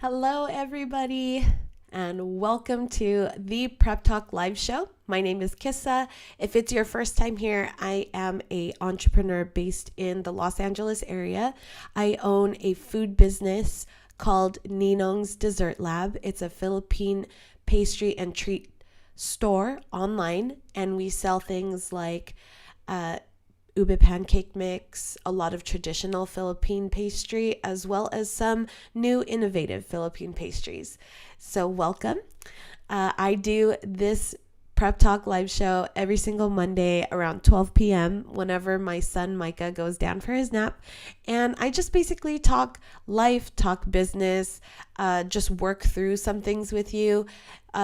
Hello, everybody, and welcome to the Prep Talk Live Show. My name is Kissa. If it's your first time here, I am an entrepreneur based in the Los Angeles area. I own a food business called Ninong's Dessert Lab. It's a Philippine pastry and treat store online, and we sell things like ube pancake mix, a lot of traditional Philippine pastry, as well as some new innovative Philippine pastries. So welcome. I do this Prep Talk live show every single Monday around 12 p.m. whenever my son Micah goes down for his nap. And I just basically talk life, talk business, just work through some things with you.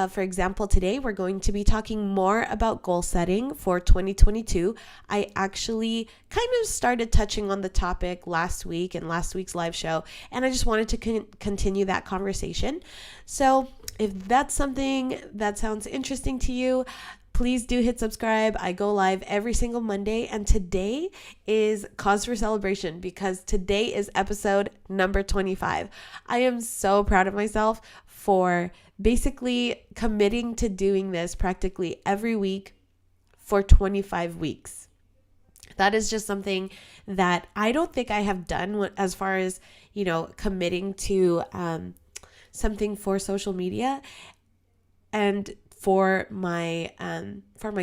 For example, today we're going to be talking more about goal setting for 2022. I actually kind of started touching on the topic last week in last week's live show, and I just wanted to continue that conversation. So if that's something that sounds interesting to you, please do hit subscribe. I go live every single Monday, and today is cause for celebration because today is episode number 25. I am so proud of myself for basically committing to doing this practically every week for 25 weeks. That is just something that I don't think I have done as far as, committing to something for social media and for my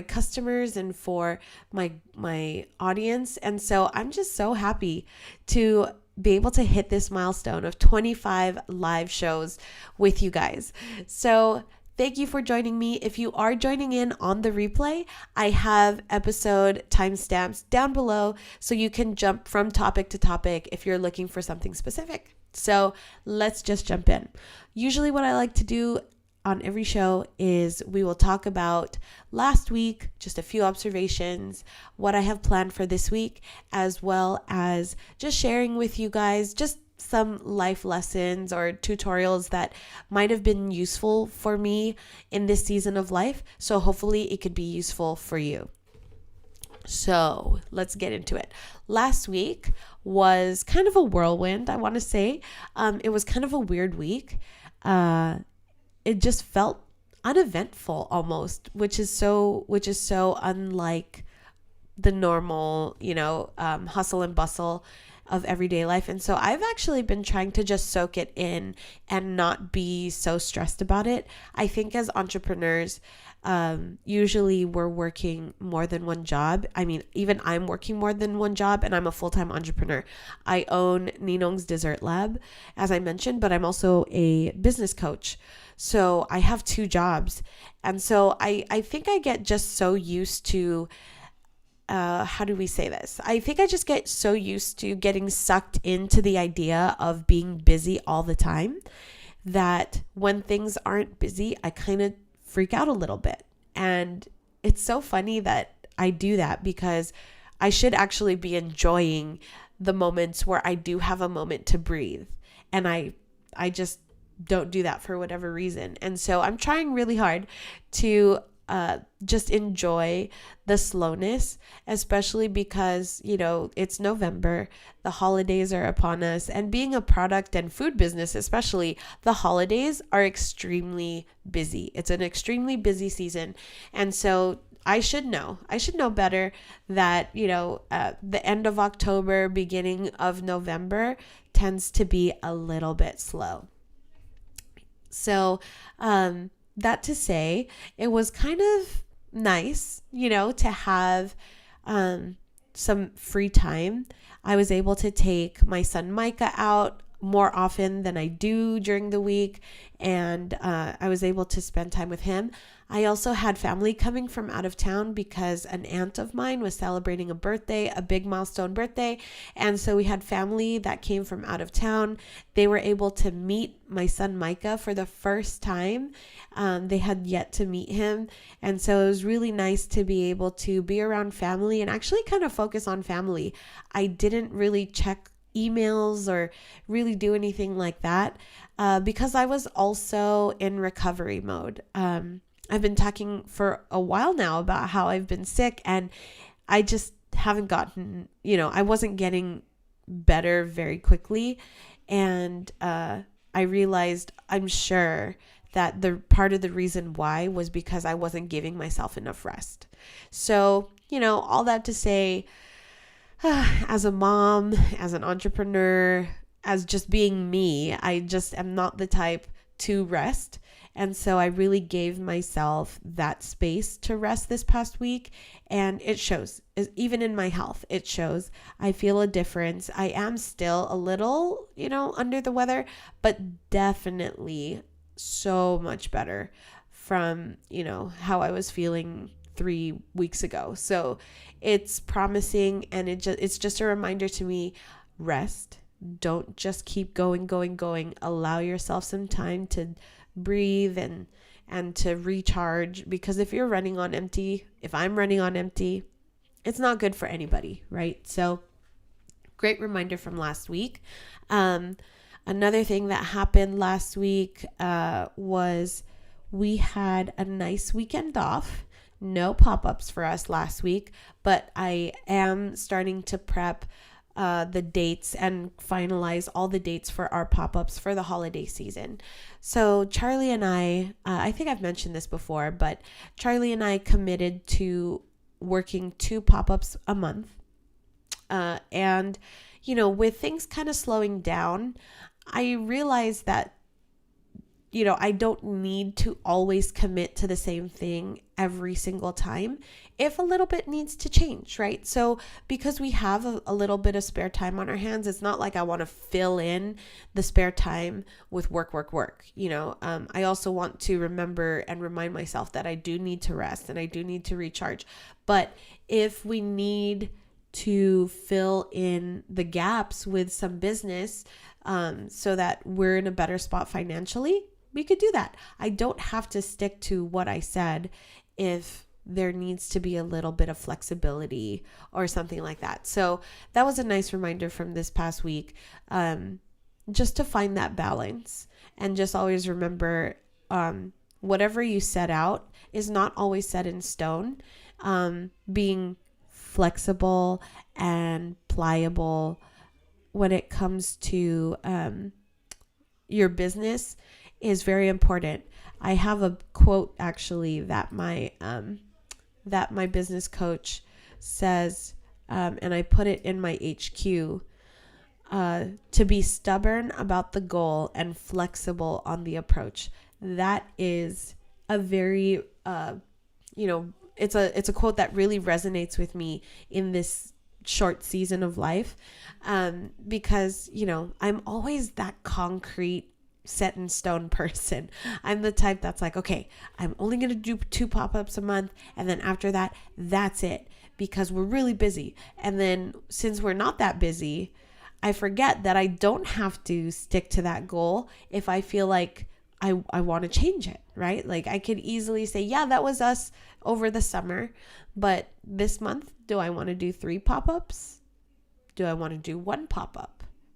customers and for my audience. And so I'm just so happy to be able to hit this milestone of 25 live shows with you guys. So thank you for joining me. If you are joining in on the replay, I have episode timestamps down below so you can jump from topic to topic if you're looking for something specific. So let's just jump in. Usually what I like to do on every show is we will talk about last week, just a few observations, what I have planned for this week, as well as just sharing with you guys just some life lessons or tutorials that might have been useful for me in this season of life. So hopefully it could be useful for you. So let's get into it. Last week was kind of a whirlwind, I want to say. It was kind of a weird week. It just felt uneventful almost, which is so unlike the normal, hustle and bustle of everyday life. And so I've actually been trying to just soak it in and not be so stressed about it. I think as entrepreneurs, usually we're working more than one job. I mean, even I'm working more than one job, and I'm a full-time entrepreneur. I own Ninong's Dessert Lab, as I mentioned, but I'm also a business coach. So I have two jobs. And so I think I get just so used to, how do we say this? I think I just get so used to getting sucked into the idea of being busy all the time that when things aren't busy, I kind of freak out a little bit. And it's so funny that I do that because I should actually be enjoying the moments where I do have a moment to breathe. And I just don't do that for whatever reason. And so I'm trying really hard to just enjoy the slowness, especially because, it's November, the holidays are upon us, and being a product and food business, especially, the holidays are extremely busy. It's an extremely busy season. And so I should know better that, the end of October, beginning of November tends to be a little bit slow. So, that to say, it was kind of nice, to have some free time. I was able to take my son Micah out more often than I do during the week, and I was able to spend time with him. I also had family coming from out of town because an aunt of mine was celebrating a birthday, a big milestone birthday. And so we had family that came from out of town. They were able to meet my son Micah for the first time. They had yet to meet him. And so it was really nice to be able to be around family and actually kind of focus on family. I didn't really check emails or really do anything like that because I was also in recovery mode. I've been talking for a while now about how I've been sick, and I just haven't gotten, I wasn't getting better very quickly. And I I realized, I'm sure that the part of the reason why was because I wasn't giving myself enough rest. So, all that to say, as a mom, as an entrepreneur, as just being me, I just am not the type to rest. And so I really gave myself that space to rest this past week. And it shows, even in my health, it shows. I feel a difference. I am still a little, under the weather, but definitely so much better from, how I was feeling 3 weeks ago. So it's promising, and it's just a reminder to me, rest. Don't just keep going. Allow yourself some time to breathe and to recharge, because if you're running on empty, if I'm running on empty, it's not good for anybody, right? So great reminder from last week. Another thing that happened last week was we had a nice weekend off. No pop-ups for us last week, but I am starting to prep the dates and finalize all the dates for our pop-ups for the holiday season. So Charlie and I think I've mentioned this before, but Charlie and I committed to working 2 pop-ups a month. And, with things kind of slowing down, I realized that, I don't need to always commit to the same thing every single time if a little bit needs to change, right? So because we have a little bit of spare time on our hands, it's not like I want to fill in the spare time with work. I also want to remember and remind myself that I do need to rest and I do need to recharge. But if we need to fill in the gaps with some business so that we're in a better spot financially, we could do that. I don't have to stick to what I said if there needs to be a little bit of flexibility or something like that. So that was a nice reminder from this past week, just to find that balance, and just always remember, whatever you set out is not always set in stone. Being flexible and pliable when it comes to your business is very important. I have a quote actually that my business coach says, and I put it in my HQ, to be stubborn about the goal and flexible on the approach. That is a very, it's a quote that really resonates with me in this short season of life, because, I'm always that concrete, set in stone person. I'm the type that's like, okay, I'm only going to do 2 pop-ups a month. And then after that, that's it, because we're really busy. And then since we're not that busy, I forget that I don't have to stick to that goal if I feel like I want to change it, right? Like I could easily say, yeah, that was us over the summer, but this month, do I want to do 3 pop-ups? Do I want to do 1 pop-up?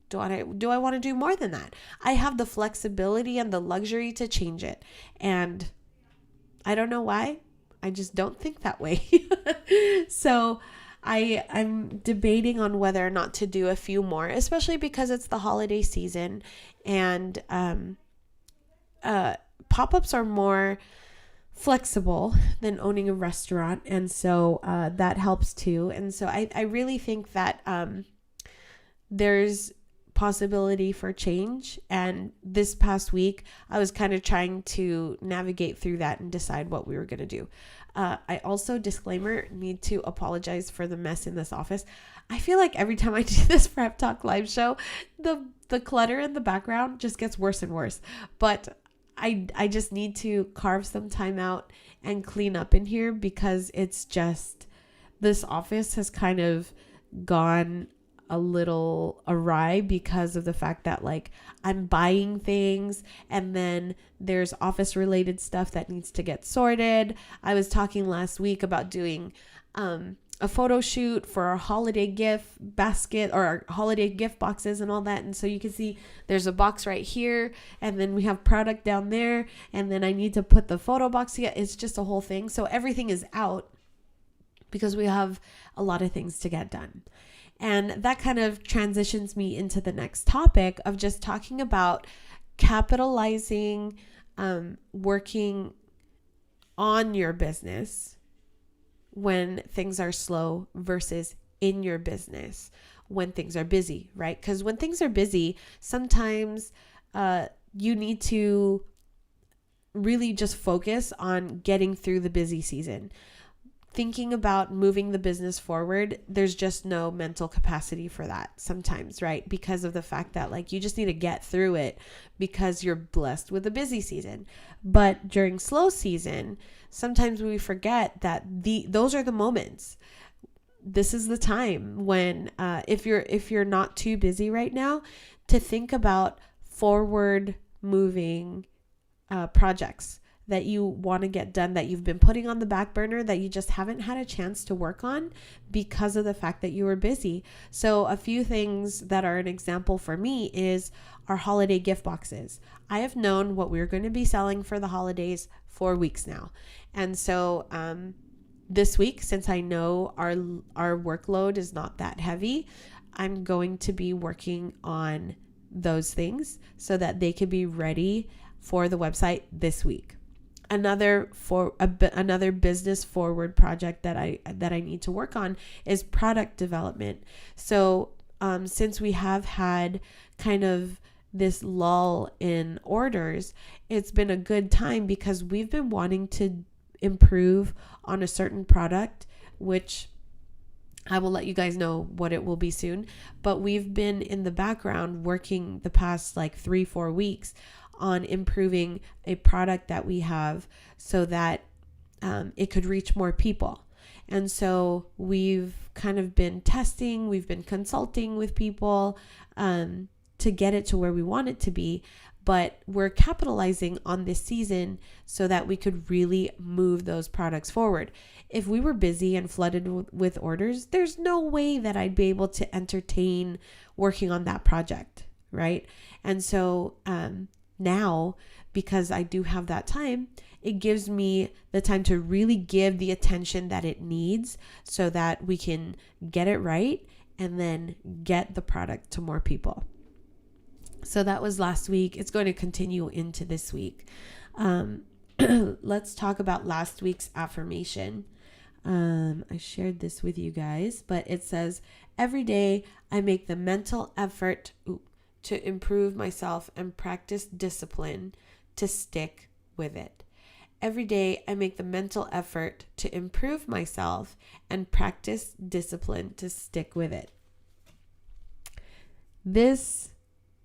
Do I want to do more than that? I have the flexibility and the luxury to change it. And I don't know why. I just don't think that way. So I'm debating on whether or not to do a few more, especially because it's the holiday season, and pop-ups are more flexible than owning a restaurant. And so that helps too. And so I really think that there's possibility for change. And this past week, I was kind of trying to navigate through that and decide what we were going to do. I also, disclaimer, need to apologize for the mess in this office. I feel like every time I do this Prep Talk live show, the clutter in the background just gets worse and worse. But I just need to carve some time out and clean up in here, because it's just, this office has kind of gone a little awry because of the fact that like I'm buying things and then there's office related stuff that needs to get sorted. I was talking last week about doing a photo shoot for our holiday gift basket or our holiday gift boxes and all that. And so you can see there's a box right here, and then we have product down there, and then I need to put the photo box together. It's just a whole thing. So everything is out because we have a lot of things to get done. And that kind of transitions me into the next topic of just talking about capitalizing, working on your business when things are slow versus in your business when things are busy, right? Because when things are busy, sometimes you need to really just focus on getting through the busy season. Thinking about moving the business forward, there's just no mental capacity for that sometimes, right? Because of the fact that like you just need to get through it because you're blessed with a busy season. But during slow season, sometimes we forget that those are the moments. This is the time when if you're not too busy right now, to think about forward moving projects that you want to get done, that you've been putting on the back burner, that you just haven't had a chance to work on because of the fact that you were busy. So a few things that are an example for me is our holiday gift boxes. I have known what we're going to be selling for the holidays for weeks now. And so this week, since I know our workload is not that heavy, I'm going to be working on those things so that they could be ready for the website this week. Another business forward project that I need to work on is product development. So since we have had kind of this lull in orders, it's been a good time because we've been wanting to improve on a certain product, which I will let you guys know what it will be soon. But we've been in the background working the past like 3-4 weeks on improving a product that we have so that it could reach more people. And so we've kind of been testing, we've been consulting with people to get it to where we want it to be. But we're capitalizing on this season so that we could really move those products forward. If we were busy and flooded with orders, there's no way that I'd be able to entertain working on that project, right? And so now, because I do have that time, it gives me the time to really give the attention that it needs so that we can get it right and then get the product to more people. So that was last week. It's going to continue into this week. Let's talk about last week's affirmation. I shared this with you guys, but it says, every day I make the mental effort to improve myself and practice discipline to stick with it. Every day I make the mental effort to improve myself and practice discipline to stick with it. This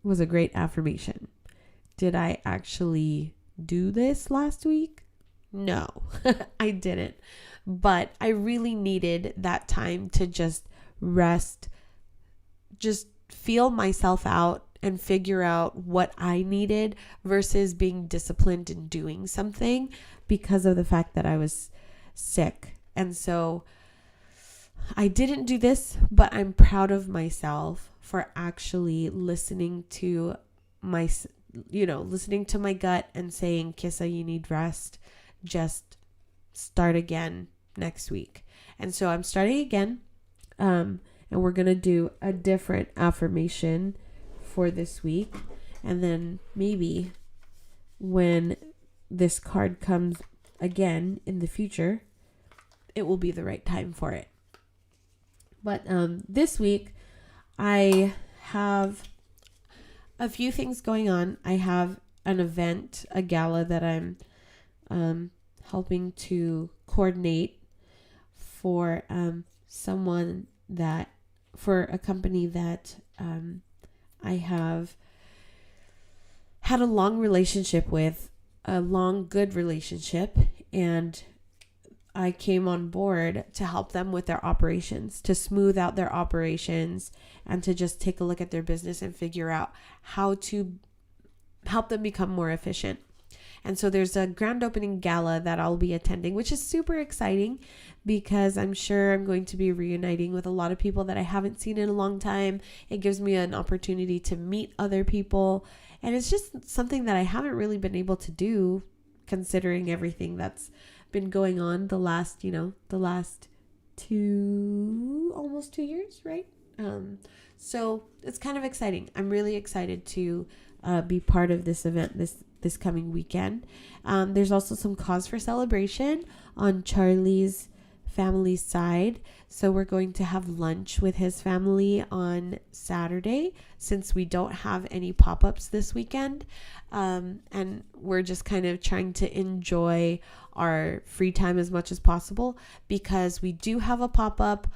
was a great affirmation. Did I actually do this last week? No, I didn't. But I really needed that time to just rest, just feel myself out and figure out what I needed versus being disciplined in doing something because of the fact that I was sick. And so I didn't do this, but I'm proud of myself for actually listening to my gut and saying, Kissa, you need rest. Just start again next week. And so I'm starting again. And we're going to do a different affirmation for this week. And then maybe when this card comes again in the future, it will be the right time for it. But this week, I have a few things going on. I have an event, a gala that I'm helping to coordinate for for a company that I have had a long relationship with, a long, good relationship, and I came on board to help them with their operations, to smooth out their operations and to just take a look at their business and figure out how to help them become more efficient. And so there's a grand opening gala that I'll be attending, which is super exciting because I'm sure I'm going to be reuniting with a lot of people that I haven't seen in a long time. It gives me an opportunity to meet other people. And it's just something that I haven't really been able to do considering everything that's been going on the last almost 2 years, right? So it's kind of exciting. I'm really excited to be part of this event this coming weekend. There's also some cause for celebration on Charlie's family side. So we're going to have lunch with his family on Saturday since we don't have any pop-ups this weekend. And we're just kind of trying to enjoy our free time as much as possible because we do have a pop-up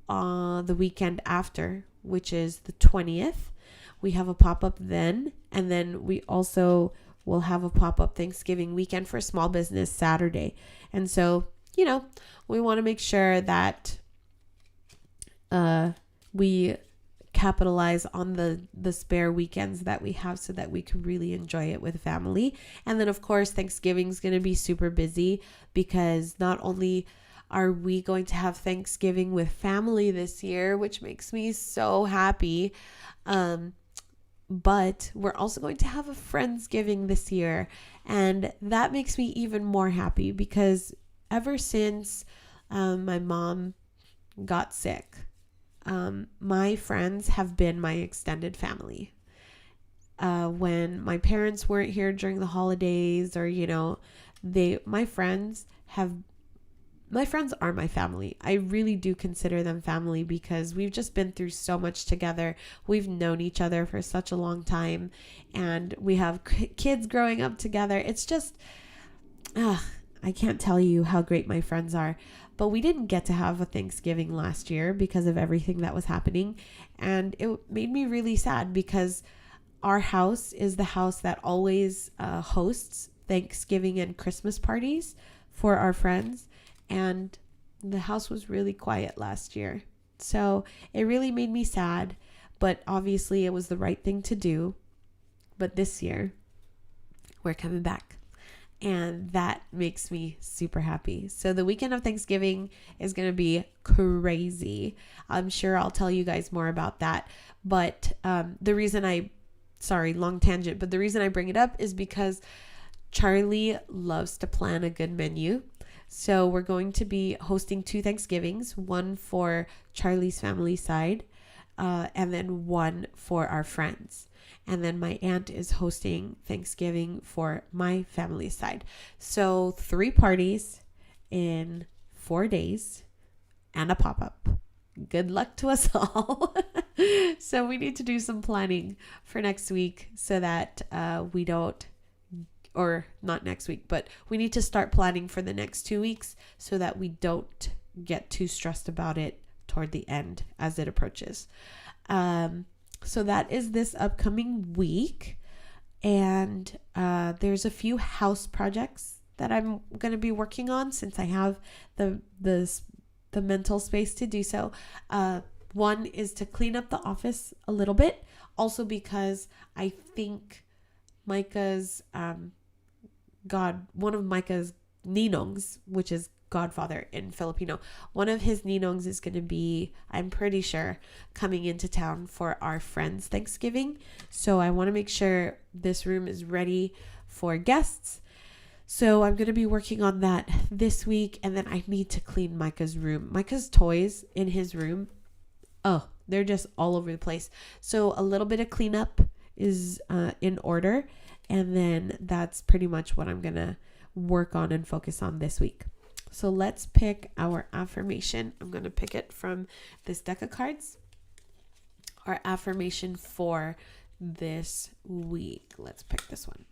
the weekend after, which is the 20th. We have a pop-up then, and then we also will have a pop-up Thanksgiving weekend for small business Saturday. And so, we want to make sure that we capitalize on the spare weekends that we have so that we can really enjoy it with family. And then, of course, Thanksgiving's going to be super busy because not only are we going to have Thanksgiving with family this year, which makes me so happy, but we're also going to have a Friendsgiving this year. And that makes me even more happy because ever since my mom got sick, my friends have been my extended family. When my parents weren't here during the holidays or, my friends are my family. I really do consider them family because we've just been through so much together. We've known each other for such a long time and we have kids growing up together. It's just, I can't tell you how great my friends are. But we didn't get to have a Thanksgiving last year because of everything that was happening. And it made me really sad because our house is the house that always hosts Thanksgiving and Christmas parties for our friends. And the house was really quiet last year. So it really made me sad. But obviously it was the right thing to do. But this year, we're coming back. And that makes me super happy. So the weekend of Thanksgiving is going to be crazy. I'm sure I'll tell you guys more about that. But long tangent, but the reason I bring it up is because Charlie loves to plan a good menu. So we're going to be hosting 2 Thanksgivings, one for Charlie's family side, and then one for our friends. And then my aunt is hosting Thanksgiving for my family side. So 3 parties in 4 days and a pop-up. Good luck to us all. So we need to do some planning for next week so that we don't, or not next week, but we need to start planning for the next 2 weeks so that we don't get too stressed about it toward the end as it approaches. So that is this upcoming week. And there's a few house projects that I'm going to be working on since I have the mental space to do so. One is to clean up the office a little bit. Also because I think Micah's one of Micah's ninongs, which is godfather in Filipino, one of his ninongs is going to be, I'm pretty sure, coming into town for our friends' Thanksgiving. So I want to make sure this room is ready for guests. So I'm going to be working on that this week. And then I need to clean Micah's room. Micah's toys in his room, they're just all over the place. So a little bit of cleanup is in order. And then that's pretty much what I'm going to work on and focus on this week. So let's pick our affirmation. I'm going to pick it from this deck of cards. Our affirmation for this week. Let's pick this one.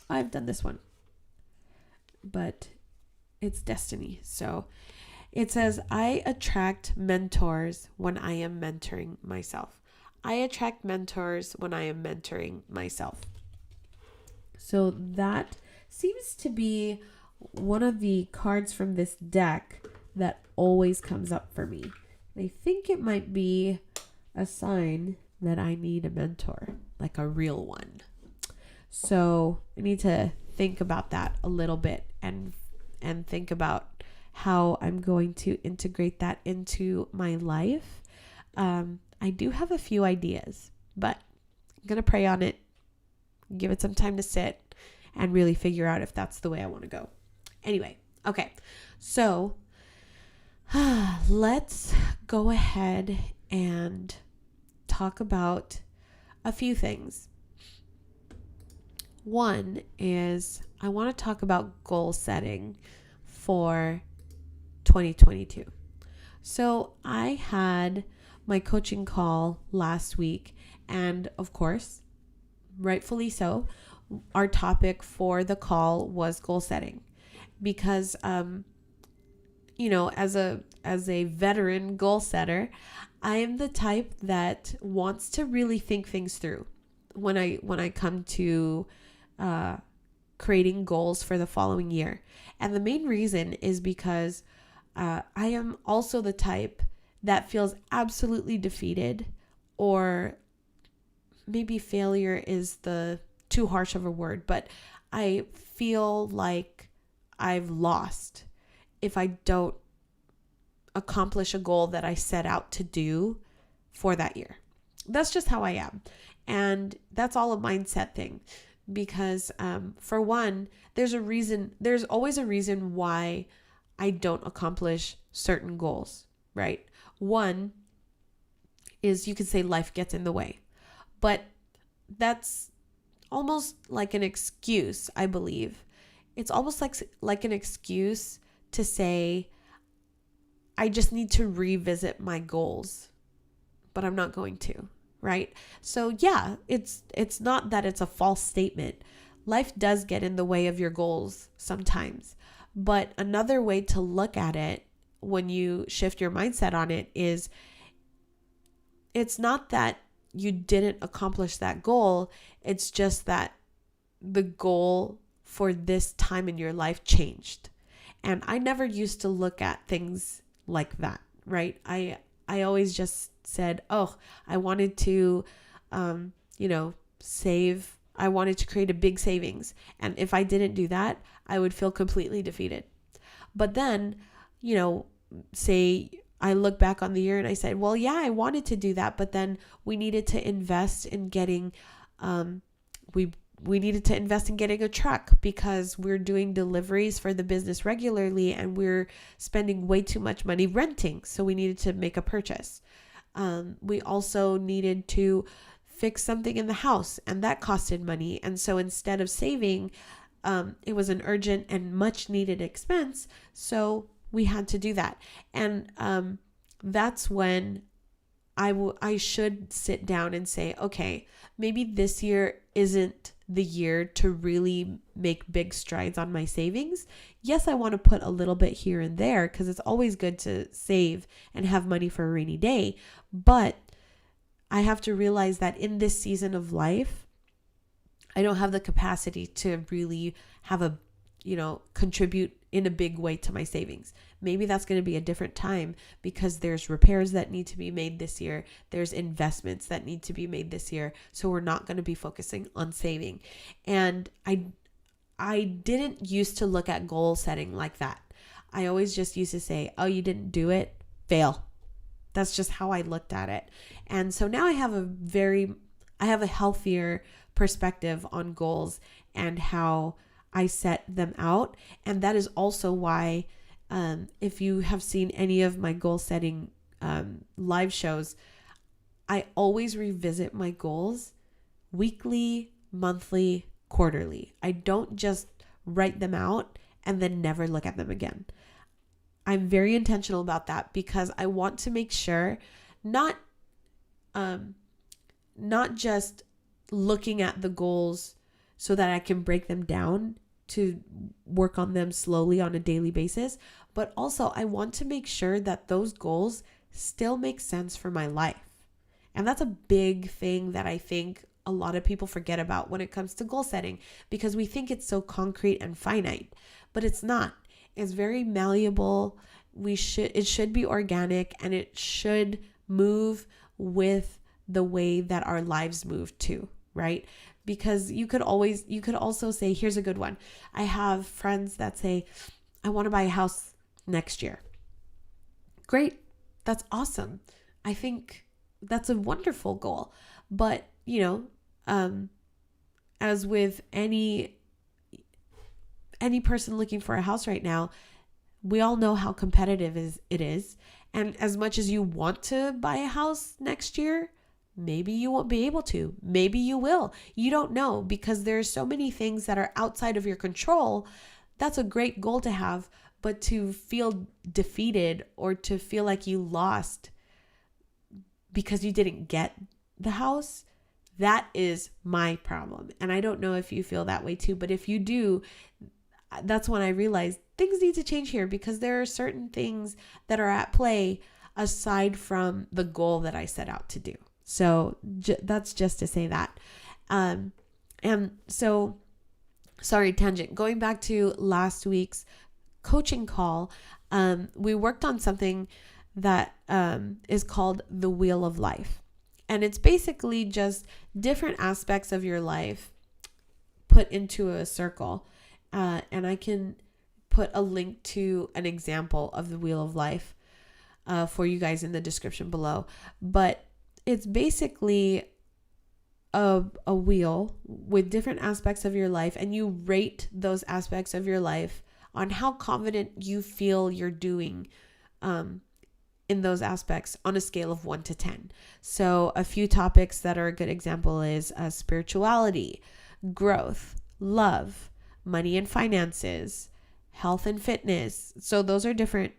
I've done this one, but it's destiny. So it says, I attract mentors when I am mentoring myself. I attract mentors when I am mentoring myself. So that seems to be one of the cards from this deck that always comes up for me. I think it might be a sign that I need a mentor, like a real one. So I need to think about that a little bit and think about how I'm going to integrate that into my life. I do have a few ideas, but I'm going to pray on it, give it some time to sit, and really figure out if that's the way I want to go. Anyway, okay, so let's go ahead and talk about a few things. One is I want to talk about goal setting for 2022. So I had my coaching call last week, and of course, rightfully so, our topic for the call was goal setting because as a veteran goal setter, I am the type that wants to really think things through when I come to creating goals for the following year. And the main reason is because I am also the type that feels absolutely defeated, or maybe failure is the too harsh of a word, but I feel like I've lost if I don't accomplish a goal that I set out to do for that year. That's just how I am. And that's all a mindset thing because for one, there's always a reason why I don't accomplish certain goals, right? One is you could say life gets in the way, but that's almost like an excuse, I believe. It's almost like an excuse to say, I just need to revisit my goals, but I'm not going to, right? So yeah, it's not that it's a false statement. Life does get in the way of your goals sometimes, but another way to look at it when you shift your mindset on it is it's not that you didn't accomplish that goal. It's just that the goal for this time in your life changed. And I never used to look at things like that, right? I always just said, oh, I wanted to, save. I wanted to create a big savings. And if I didn't do that, I would feel completely defeated. But then, say I look back on the year and I said, well, yeah, I wanted to do that, but then we needed to invest in getting, we needed to invest in getting a truck because we're doing deliveries for the business regularly and we're spending way too much money renting. So we needed to make a purchase. We also needed to fix something in the house and that costed money. And so instead of saving, it was an urgent and much needed expense. So we had to do that. And that's when I should sit down and say, okay, maybe this year isn't the year to really make big strides on my savings. Yes, I want to put a little bit here and there because it's always good to save and have money for a rainy day. But I have to realize that in this season of life, I don't have the capacity to really have contribute in a big way to my savings. Maybe that's going to be a different time because there's repairs that need to be made this year. There's investments that need to be made this year. So we're not going to be focusing on saving. And I didn't used to look at goal setting like that. I always just used to say, oh, you didn't do it, fail. That's just how I looked at it. And so now I have a healthier perspective on goals and how I set them out. And that is also why, if you have seen any of my goal setting live shows, I always revisit my goals weekly, monthly, quarterly. I don't just write them out and then never look at them again. I'm very intentional about that because I want to make sure not just looking at the goals so that I can break them down to work on them slowly on a daily basis, but also I want to make sure that those goals still make sense for my life. And that's a big thing that I think a lot of people forget about when it comes to goal setting because we think it's so concrete and finite, but it's not. It's very malleable. It should be organic and it should move with the way that our lives move too, right? Because you could also say, here's a good one. I have friends that say, I want to buy a house next year. Great. That's awesome. I think that's a wonderful goal. But, as with any person looking for a house right now, we all know how competitive it is. And as much as you want to buy a house next year, Maybe you won't be able to. Maybe you will. You don't know, because there's so many things that are outside of your control. That's a great goal to have, but to feel defeated or to feel like you lost because you didn't get the house, that is my problem. And I don't know if you feel that way too, but if you do, that's when I realized things need to change here, because there are certain things that are at play aside from the goal that I set out to do. So that's just to say that. And so, sorry, tangent. Going back to last week's coaching call, we worked on something that is called the Wheel of Life. And it's basically just different aspects of your life put into a circle. And I can put a link to an example of the Wheel of Life for you guys in the description below. But it's basically a wheel with different aspects of your life, and you rate those aspects of your life on how confident you feel you're doing in those aspects on a scale of 1 to 10. So a few topics that are a good example is spirituality, growth, love, money and finances, health and fitness. So those are different,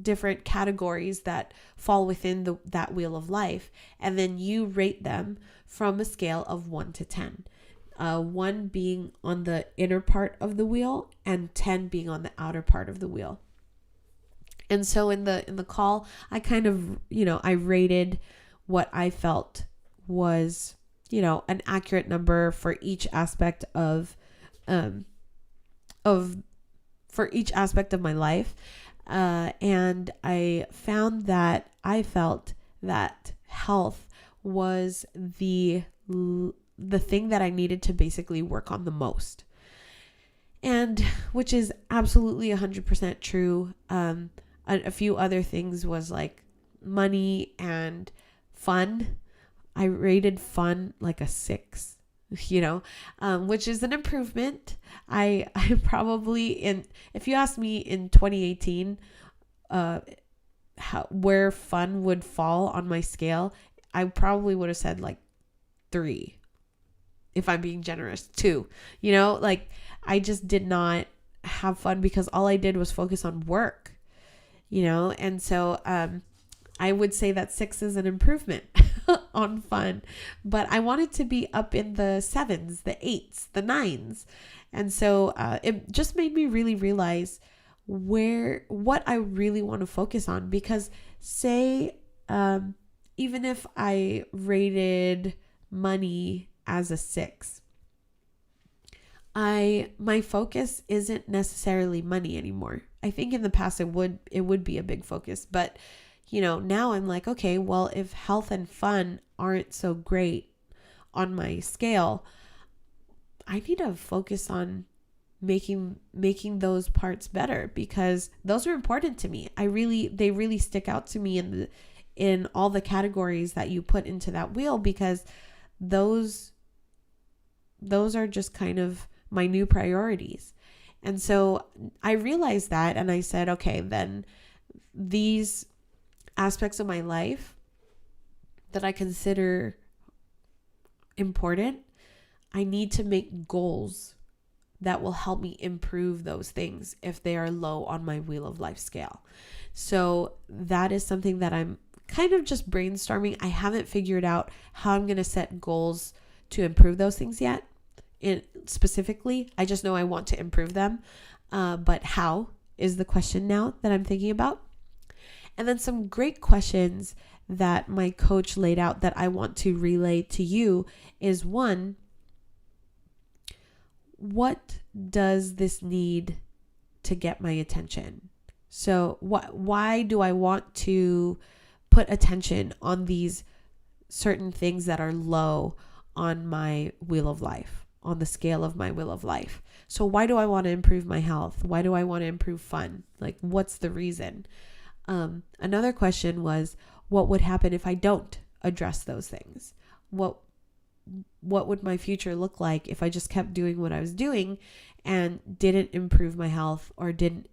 different categories that fall within that wheel of life. And then you rate them from a scale of 1 to 10. 1 being on the inner part of the wheel and 10 being on the outer part of the wheel. And so in the call, I kind of, I rated what I felt was, an accurate number for each aspect of each aspect of my life. And I found that I felt that health was the thing that I needed to basically work on the most. And which is absolutely 100% true. A few other things was like money and fun. I rated fun like a 6, which is an improvement. I probably if you asked me in 2018, where fun would fall on my scale, I probably would have said like 3, if I'm being generous. 2, I just did not have fun because all I did was focus on work, and so, I would say that 6 is an improvement on fun, but I wanted to be up in the 7s, the 8s, the 9s. And so, it just made me really realize what I really want to focus on, because say, even if I rated money as a 6, my focus isn't necessarily money anymore. I think in the past it would be a big focus, but now I'm like, okay, well, if health and fun aren't so great on my scale, I need to focus on making those parts better, because those are important to me. They really stick out to me in all the categories that you put into that wheel, because those are just kind of my new priorities. And so I realized that, and I said, okay, then these aspects of my life that I consider important, I need to make goals that will help me improve those things if they are low on my wheel of life scale. So that is something that I'm kind of just brainstorming. I haven't figured out how I'm going to set goals to improve those things yet. Specifically, I just know I want to improve them. But how is the question now that I'm thinking about. And then some great questions that my coach laid out that I want to relay to you is, 1, what does this need to get my attention? So why do I want to put attention on these certain things that are low on my wheel of life, on the scale of my wheel of life? So why do I want to improve my health? Why do I want to improve fun? Like, what's the reason? Another question was, what would happen if I don't address those things? What would my future look like if I just kept doing what I was doing and didn't improve my health, or didn't,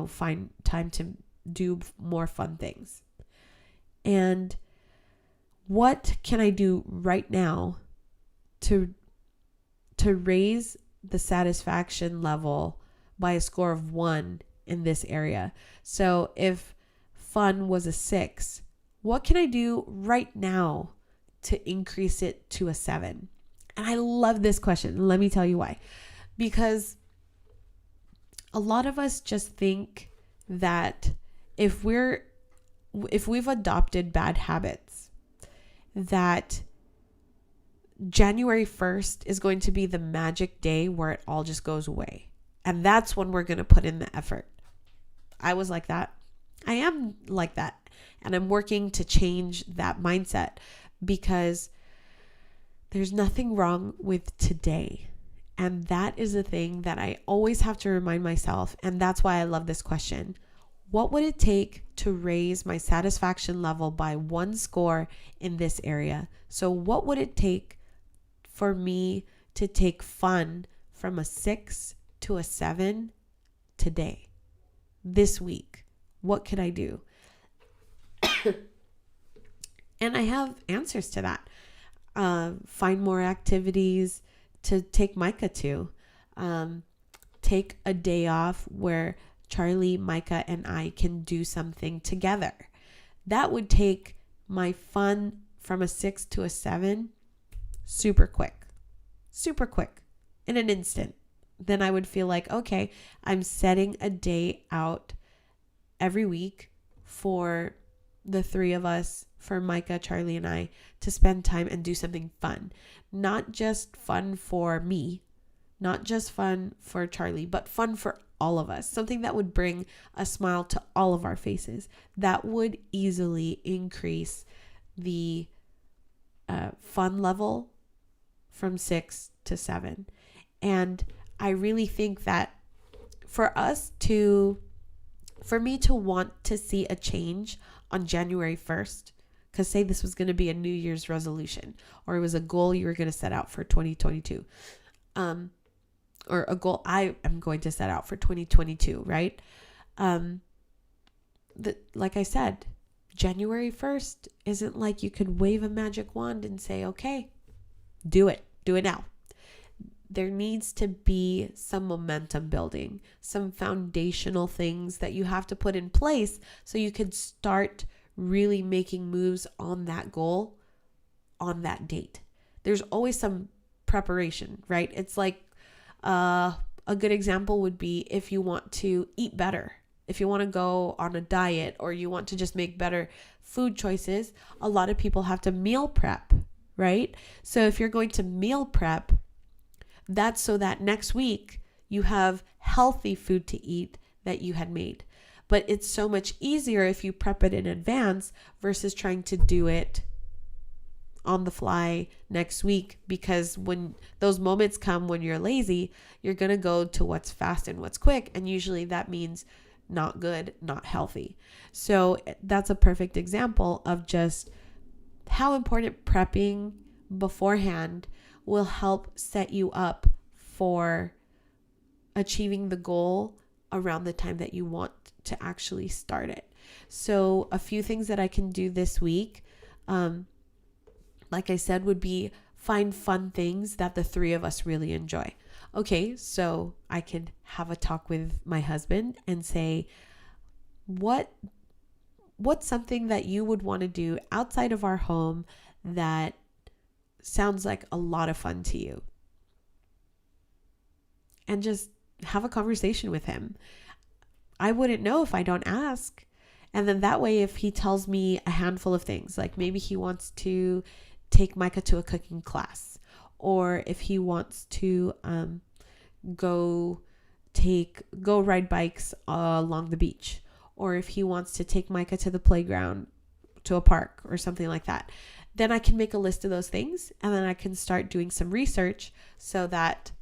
find time to do more fun things? And what can I do right now to raise the satisfaction level by a score of 1 in this area? So if fun was a 6, what can I do right now to increase it to a 7? And I love this question. Let me tell you why. Because a lot of us just think that if we've adopted bad habits, that January 1st is going to be the magic day where it all just goes away. And that's when we're going to put in the effort. I was like that. I am like that. And I'm working to change that mindset, because there's nothing wrong with today. And that is the thing that I always have to remind myself. And that's why I love this question. What would it take to raise my satisfaction level by 1 score in this area? So what would it take for me to take fun from a 6 to a 7 today, this week? What could I do? And I have answers to that. Find more activities to take Micah to. Take a day off where Charlie, Micah, and I can do something together. That would take my fun from a 6 to a 7 super quick, in an instant. Then I would feel like, okay, I'm setting a day out every week for the 3 of us, for Micah, Charlie, and I, to spend time and do something fun. Not just fun for me, not just fun for Charlie, but fun for all of us. Something that would bring a smile to all of our faces. That would easily increase the fun level from 6 to 7. And I really think that for me to want to see a change on January 1st, because say this was going to be a New Year's resolution, or it was a goal you were going to set out for 2022, or a goal I am going to set out for 2022, right? Like I said, January 1st isn't like you could wave a magic wand and say, okay, do it now. There needs to be some momentum building, some foundational things that you have to put in place so you could start really making moves on that goal on that date. There's always some preparation, right? It's like a good example would be if you want to eat better, if you want to go on a diet, or you want to just make better food choices. A lot of people have to meal prep, right? So if you're going to meal prep, that's so that next week you have healthy food to eat that you had made. But it's so much easier if you prep it in advance versus trying to do it on the fly next week, because when those moments come when you're lazy, you're going to go to what's fast and what's quick. And usually that means not good, not healthy. So that's a perfect example of just how important prepping beforehand will help set you up for achieving the goal around the time that you want to actually start it. So a few things that I can do this week, like I said, would be find fun things that the 3 of us really enjoy. Okay, so I could have a talk with my husband and say, what's something that you would want to do outside of our home that sounds like a lot of fun to you? And just have a conversation with him. I wouldn't know if I don't ask. And then that way, if he tells me a handful of things, like maybe he wants to take Micah to a cooking class, or if he wants to go ride bikes along the beach, or if he wants to take Micah to the playground, to a park or something like that, then I can make a list of those things, and then I can start doing some research so that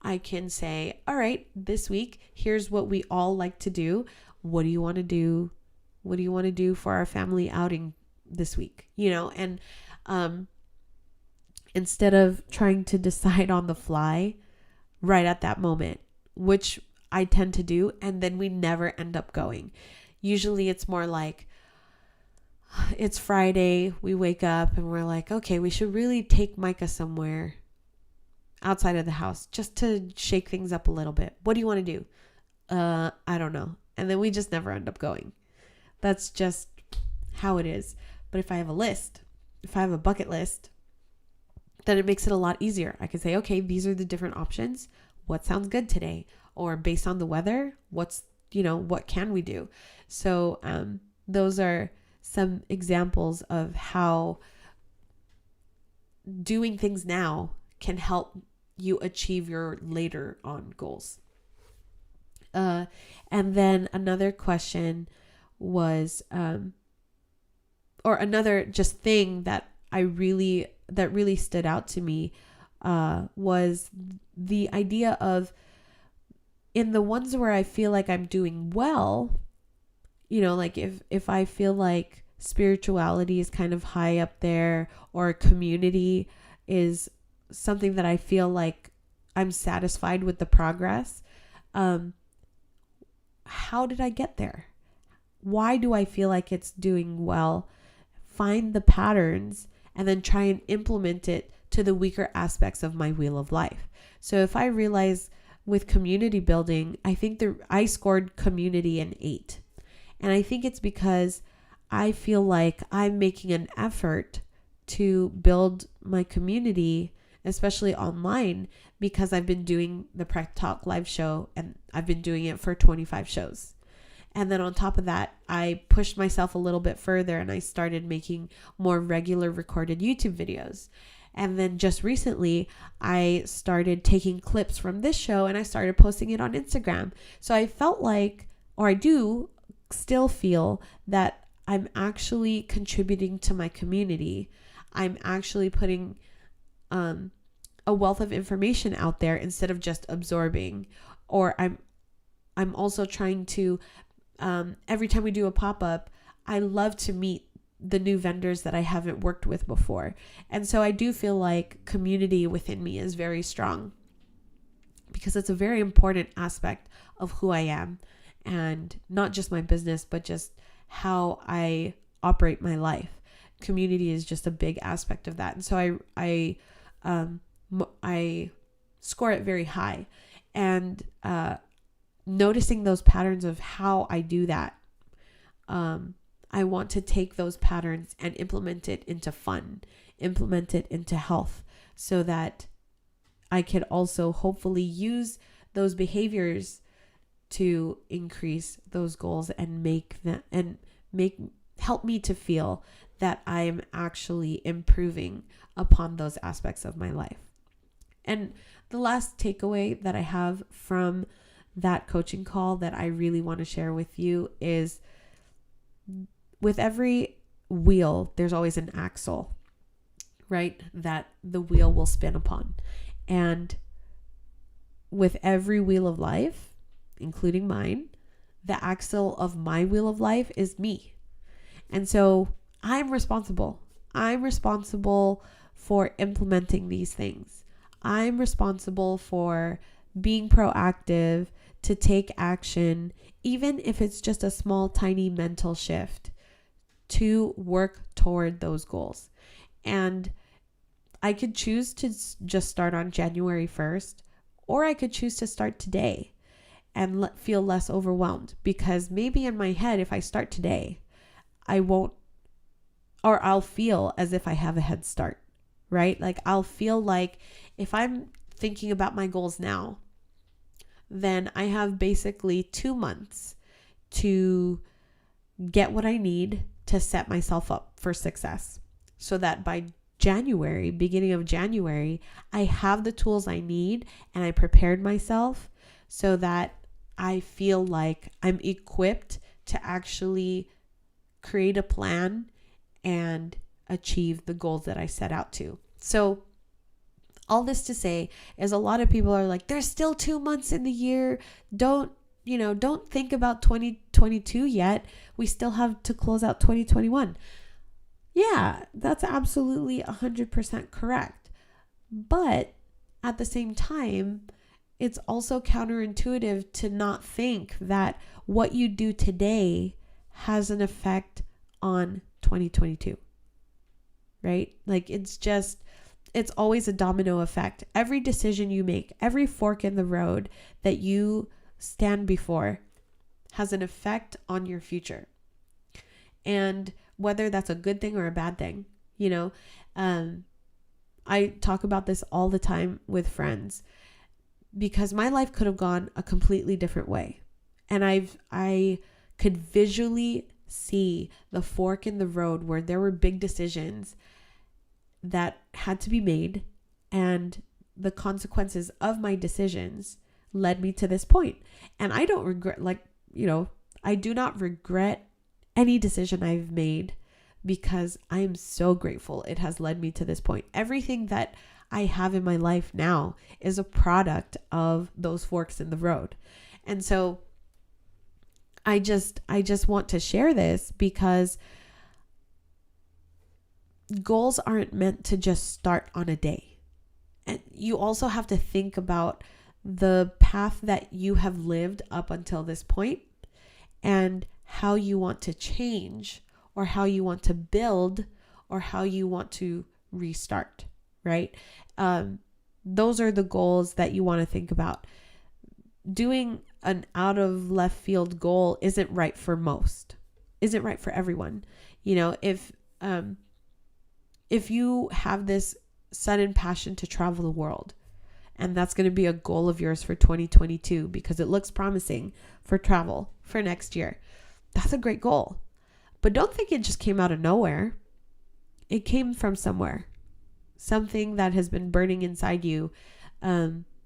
I can say, all right, this week, here's what we all like to do. What do you want to do? What do you want to do for our family outing this week? And instead of trying to decide on the fly right at that moment, which I tend to do, and then we never end up going. Usually it's more like, it's Friday, we wake up and we're like, okay, we should really take Micah somewhere outside of the house just to shake things up a little bit. What do you want to do? I don't know. And then we just never end up going. That's just how it is. But if I have a list, if I have a bucket list, then it makes it a lot easier. I can say, okay, these are the different options. What sounds good today? Or based on the weather, what can we do? So those are some examples of how doing things now can help you achieve your later on goals. And then another question was, or another just thing that really stood out to me, was the idea of, in the ones where I feel like I'm doing well, like if I feel like spirituality is kind of high up there, or community is something that I feel like I'm satisfied with the progress, how did I get there? Why do I feel like it's doing well? Find the patterns and then try and implement it to the weaker aspects of my wheel of life. So if I realize with community building, I think I scored community an 8. And I think it's because I feel like I'm making an effort to build my community, especially online, because I've been doing the Prep Talk live show and I've been doing it for 25 shows. And then on top of that, I pushed myself a little bit further and I started making more regular recorded YouTube videos. And then just recently, I started taking clips from this show and I started posting it on Instagram. So I felt like, or I do still feel, that I'm actually contributing to my community. I'm actually putting a wealth of information out there instead of just absorbing. Or I'm also trying to, every time we do a pop-up, I love to meet the new vendors that I haven't worked with before. And so I do feel like community within me is very strong, because it's a very important aspect of who I am, and not just my business, but just how I operate my life. Community is just a big aspect of that. And so I score it very high, and noticing those patterns of how I do that, I want to take those patterns and implement it into fun, implement it into health, so that I could also hopefully use those behaviors to increase those goals and help me to feel that I'm actually improving upon those aspects of my life. And the last takeaway that I have from that coaching call that I really want to share with you is, with every wheel, there's always an axle, right? That the wheel will spin upon. And with every wheel of life, including mine, the axle of my wheel of life is me. And so I'm responsible. I'm responsible for implementing these things. I'm responsible for being proactive, to take action, even if it's just a small, tiny mental shift, to work toward those goals. And I could choose to just start on January 1st, or I could choose to start today and feel less overwhelmed, because maybe in my head, if I start today, I'll feel as if I have a head start, right? Like I'll feel like if I'm thinking about my goals now, then I have basically 2 months to get what I need to set myself up for success, so that by beginning of January, I have the tools I need and I prepared myself so that I feel like I'm equipped to actually create a plan and achieve the goals that I set out to. So all this to say is, a lot of people are like, there's still 2 months in the year. Don't think about 2022 yet. We still have to close out 2021. Yeah, that's absolutely 100% correct. But at the same time, it's also counterintuitive to not think that what you do today has an effect on 2022, right? Like it's always a domino effect. Every decision you make, every fork in the road that you stand before has an effect on your future. And whether that's a good thing or a bad thing, I talk about this all the time with friends because my life could have gone a completely different way. And I could visually see the fork in the road where there were big decisions that had to be made, and the consequences of my decisions led me to this point. And I don't regret, I do not regret any decision I've made because I am so grateful it has led me to this point. Everything that I have in my life now is a product of those forks in the road. And so I just want to share this because goals aren't meant to just start on a day. And you also have to think about the path that you have lived up until this point and how you want to change or how you want to build or how you want to restart, right? Those are the goals that you want to think about. Doing an out of left field goal isn't right for everyone. If you have this sudden passion to travel the world, and that's going to be a goal of yours for 2022 because it looks promising for travel for next year, that's a great goal. But don't think it just came out of nowhere. It came from somewhere, something that has been burning inside you.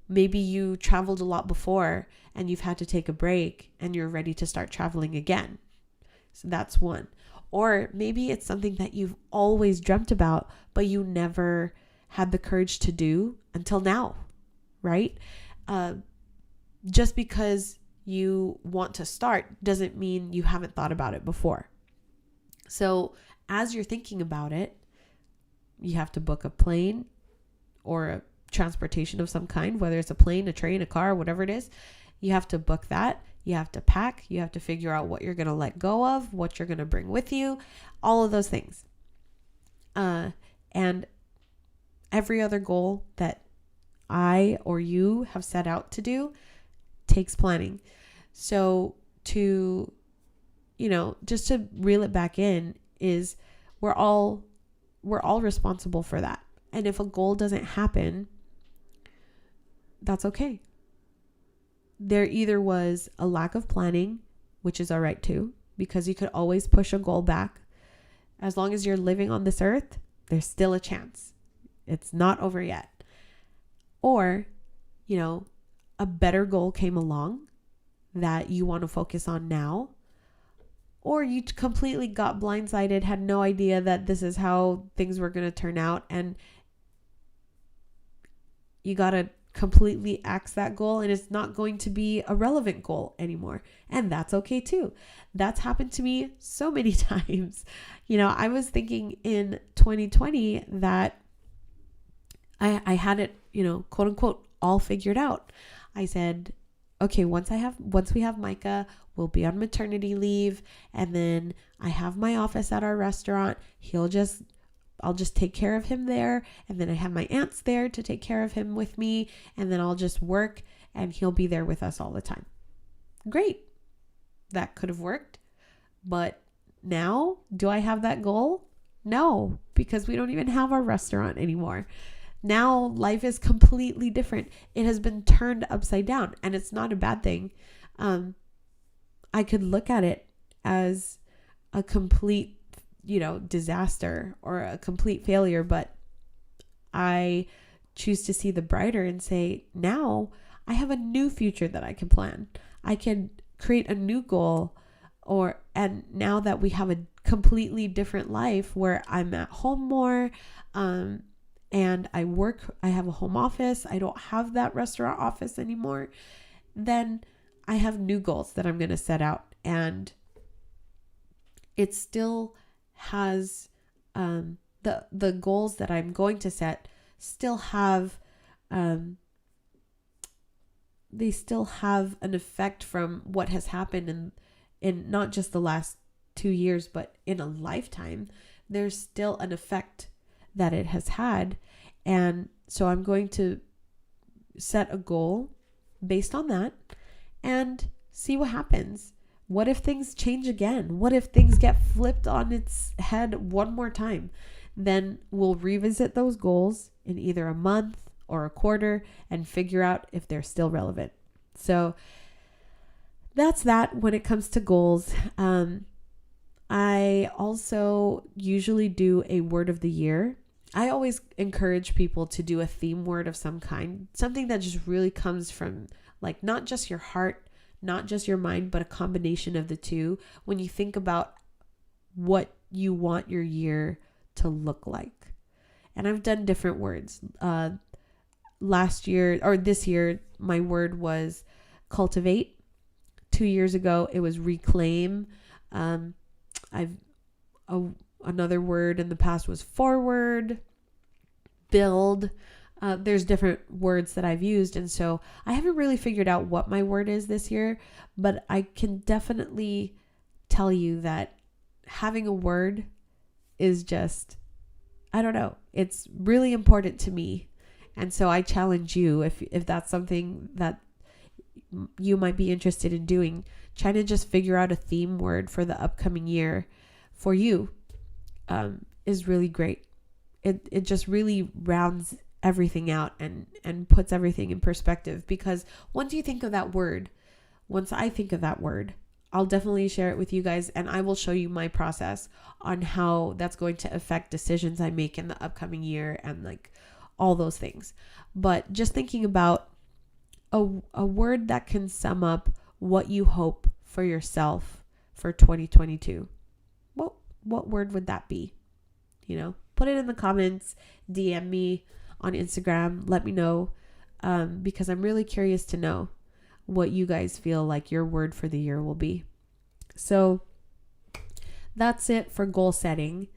Maybe you traveled a lot before and you've had to take a break and you're ready to start traveling again. So that's one. Or maybe it's something that you've always dreamt about, but you never had the courage to do until now, right? Just because you want to start doesn't mean you haven't thought about it before. So as you're thinking about it, you have to book a plane or a transportation of some kind, whether it's a plane, a train, a car, whatever it is. You have to book that. You have to pack. You have to figure out what you're going to let go of, what you're going to bring with you, all of those things. And every other goal that I or you have set out to do takes planning. So just to reel it back in is we're all responsible for that. And if a goal doesn't happen, that's okay. There either was a lack of planning, which is all right too, because you could always push a goal back. As long as you're living on this earth, there's still a chance. It's not over yet. Or, a better goal came along that you want to focus on now. Or you completely got blindsided, had no idea that this is how things were going to turn out. And you got to completely axe that goal and it's not going to be a relevant goal anymore. And that's okay too. That's happened to me so many times. I was thinking in 2020 that I had it, quote unquote, all figured out. I said, okay, once we have Micah, we'll be on maternity leave. And then I have my office at our restaurant. I'll just take care of him there. And then I have my aunts there to take care of him with me. And then I'll just work and he'll be there with us all the time. Great. That could have worked. But now, do I have that goal? No, because we don't even have our restaurant anymore. Now life is completely different. It has been turned upside down and it's not a bad thing. I could look at it as a complete disaster or a complete failure, but I choose to see the brighter and say, now I have a new future that I can plan. I can create a new goal and now that we have a completely different life where I'm at home more, and I have a home office. I don't have that restaurant office anymore. Then I have new goals that I'm going to set out, and it still has the goals that I'm going to set still have they still have an effect from what has happened in not just the last 2 years, but in a lifetime, there's still an effect that it has had. And so I'm going to set a goal based on that and see what happens. What if things change again? What if things get flipped on its head one more time? Then we'll revisit those goals in either a month or a quarter and figure out if they're still relevant. So that's that when it comes to goals. I also usually do a word of the year. I always encourage people to do a theme word of some kind, something that just really comes from like not just your heart, not just your mind, but a combination of the two when you think about what you want your year to look like. And I've done different words. Last year or this year, my word was cultivate. 2 years ago, it was reclaim. Another word in the past was forward, build. There's different words that I've used. And so I haven't really figured out what my word is this year, but I can definitely tell you that having a word is just, I don't know, it's really important to me. And so I challenge you, if that's something that you might be interested in doing, trying to just figure out a theme word for the upcoming year for you is really great. It just really rounds everything out and puts everything in perspective, because once I think of that word, I'll definitely share it with you guys, and I will show you my process on how that's going to affect decisions I make in the upcoming year and like all those things. But just thinking about a word that can sum up what you hope for yourself for 2022. What word would that be? You know, put it in the comments, DM me on Instagram, let me know, because I'm really curious to know what you guys feel like your word for the year will be. So that's it for goal setting.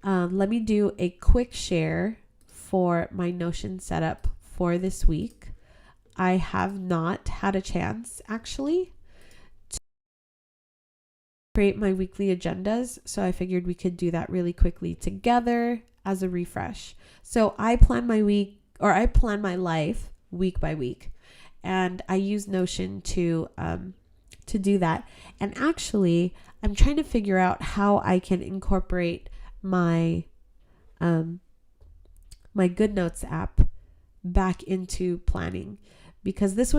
Let me do a quick share for my Notion setup for this week. I have not had a chance actually to create my weekly agendas, so I figured we could do that really quickly together as a refresh. So I plan my life week by week, and I use Notion to do that. And actually, I'm trying to figure out how I can incorporate my my GoodNotes app back into planning, because this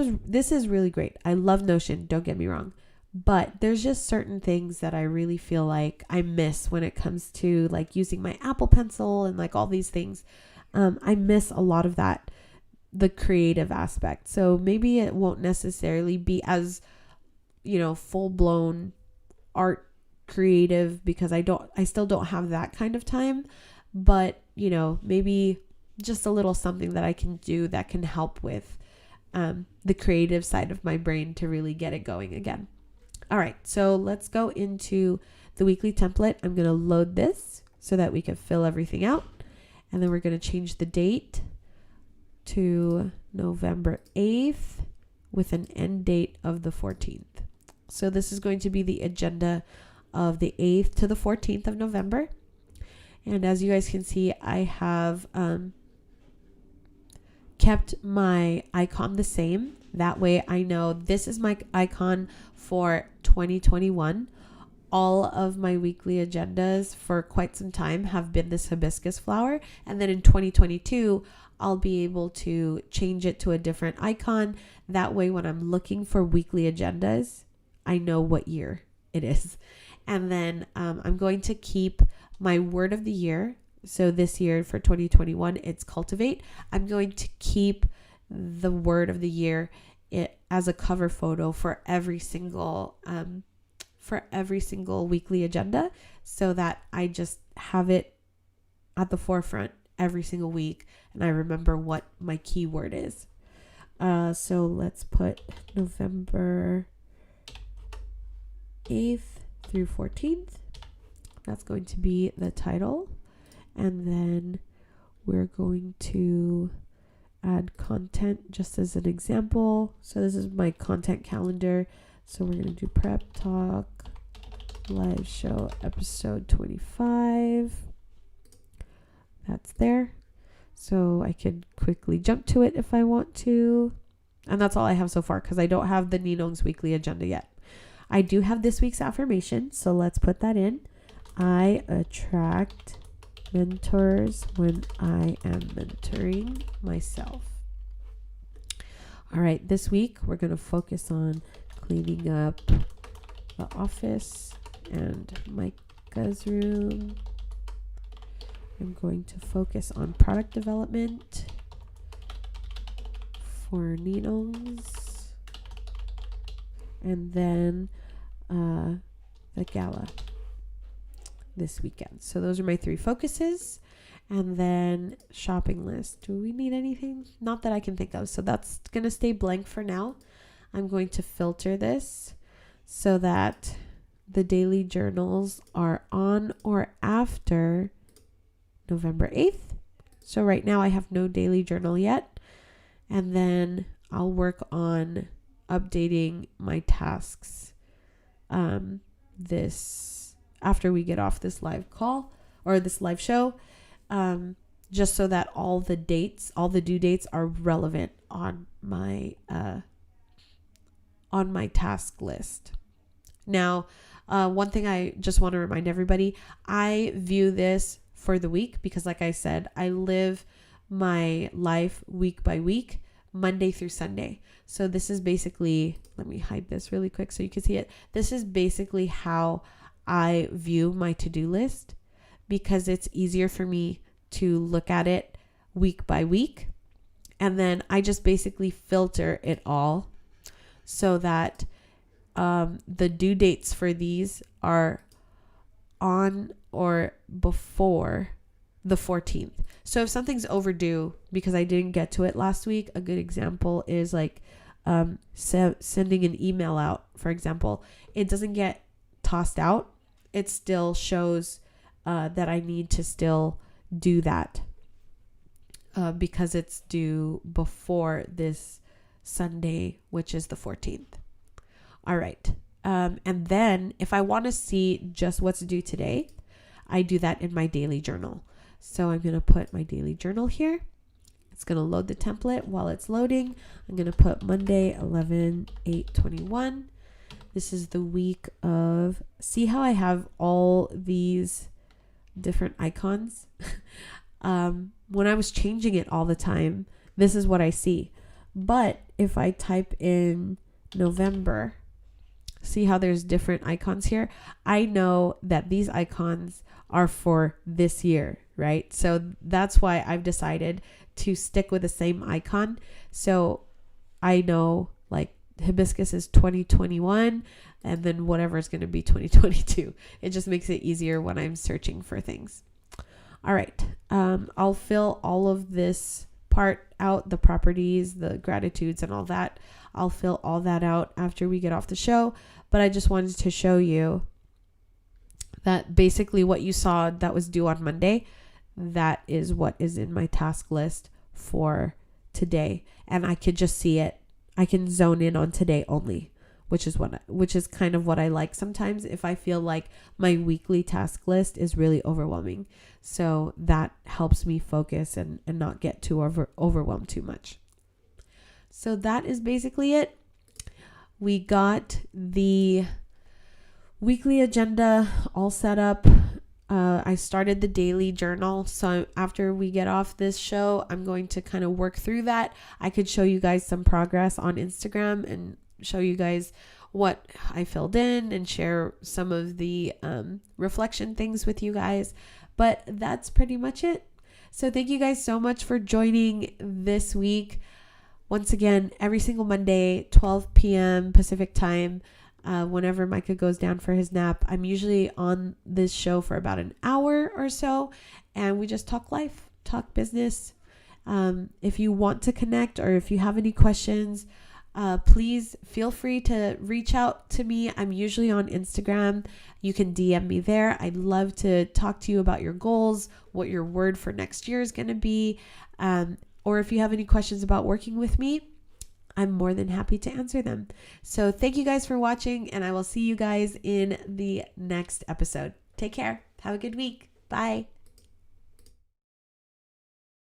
is really great. I love Notion, don't get me wrong, but there's just certain things that I really feel like I miss when it comes to like using my Apple Pencil and like all these things. I miss a lot of that, the creative aspect. So maybe it won't necessarily be as, full blown art creative, because I still don't have that kind of time, but maybe just a little something that I can do that can help with the creative side of my brain to really get it going again. All right, so let's go into the weekly template. I'm going to load this so that we can fill everything out. And then we're going to change the date to November 8th with an end date of the 14th. So this is going to be the agenda of the 8th to the 14th of November. And as you guys can see, I have kept my icon the same. That way I know this is my icon for 2021. All of my weekly agendas for quite some time have been this hibiscus flower. And then in 2022, I'll be able to change it to a different icon. That way, when I'm looking for weekly agendas, I know what year it is. And then I'm going to keep my word of the year. So this year for 2021, it's cultivate. I'm going to keep the word of the year as a cover photo for every single weekly agenda, so that I just have it at the forefront every single week and I remember what my keyword is. So let's put November 8th through 14th. That's going to be the title. And then we're going to add content just as an example. So this is my content calendar. So we're going to do prep talk live show episode 25. That's there. So I could quickly jump to it if I want to. And that's all I have so far because I don't have the Ninong's weekly agenda yet. I do have this week's affirmation, so let's put that in. I attract mentors when I am mentoring myself. All right, this week we're going to focus on cleaning up the office and Micah's room. I'm going to focus on product development for Ninong's, and then the gala this weekend. So those are my 3 focuses. And then shopping list. Do we need anything? Not that I can think of. So that's going to stay blank for now. I'm going to filter this so that the daily journals are on or after November 8th. So right now I have no daily journal yet. And then I'll work on updating my tasks this after we get off this live call or this live show, just so that all the due dates are relevant on my task list. Now, one thing I just want to remind everybody, I view this for the week because, like I said, I live my life week by week, Monday through Sunday. So this is basically, let me hide this really quick so you can see it. This is basically how I view my to-do list because it's easier for me to look at it week by week. And then I just basically filter it all so that the due dates for these are on or before the 14th. So if something's overdue because I didn't get to it last week, a good example is like sending an email out, for example. It doesn't get tossed out. It still shows that I need to still do that because it's due before this Sunday, which is the 14th. All right. And then if I want to see just what's due today, I do that in my daily journal. So I'm going to put my daily journal here. It's going to load the template. While it's loading, I'm going to put Monday, 11/8/21. This is the week of, see how I have all these different icons? When I was changing it all the time, this is what I see. But if I type in November, see how there's different icons here? I know that these icons are for this year, right? So that's why I've decided to stick with the same icon. So I know like hibiscus is 2021 and then whatever is going to be 2022. It just makes it easier when I'm searching for things. All right. I'll fill all of this part out, the properties, the gratitudes and all that. I'll fill all that out after we get off the show. But I just wanted to show you that basically what you saw that was due on Monday, that is what is in my task list for today. And I could just see it. I can zone in on today only, which is kind of what I like sometimes if I feel like my weekly task list is really overwhelming. So that helps me focus and not get too overwhelmed too much. So that is basically it. We got the weekly agenda all set up. I started the daily journal. So after we get off this show, I'm going to kind of work through that. I could show you guys some progress on Instagram and show you guys what I filled in and share some of the reflection things with you guys. But that's pretty much it. So thank you guys so much for joining this week. Once again, every single Monday, 12 p.m. Pacific time, whenever Micah goes down for his nap, I'm usually on this show for about an hour or so, and we just talk life, talk business. If you want to connect or if you have any questions, please feel free to reach out to me. I'm usually on Instagram. You can DM me there. I'd love to talk to you about your goals, what your word for next year is going to be. Or if you have any questions about working with me, I'm more than happy to answer them. So thank you guys for watching, and I will see you guys in the next episode. Take care. Have a good week. Bye.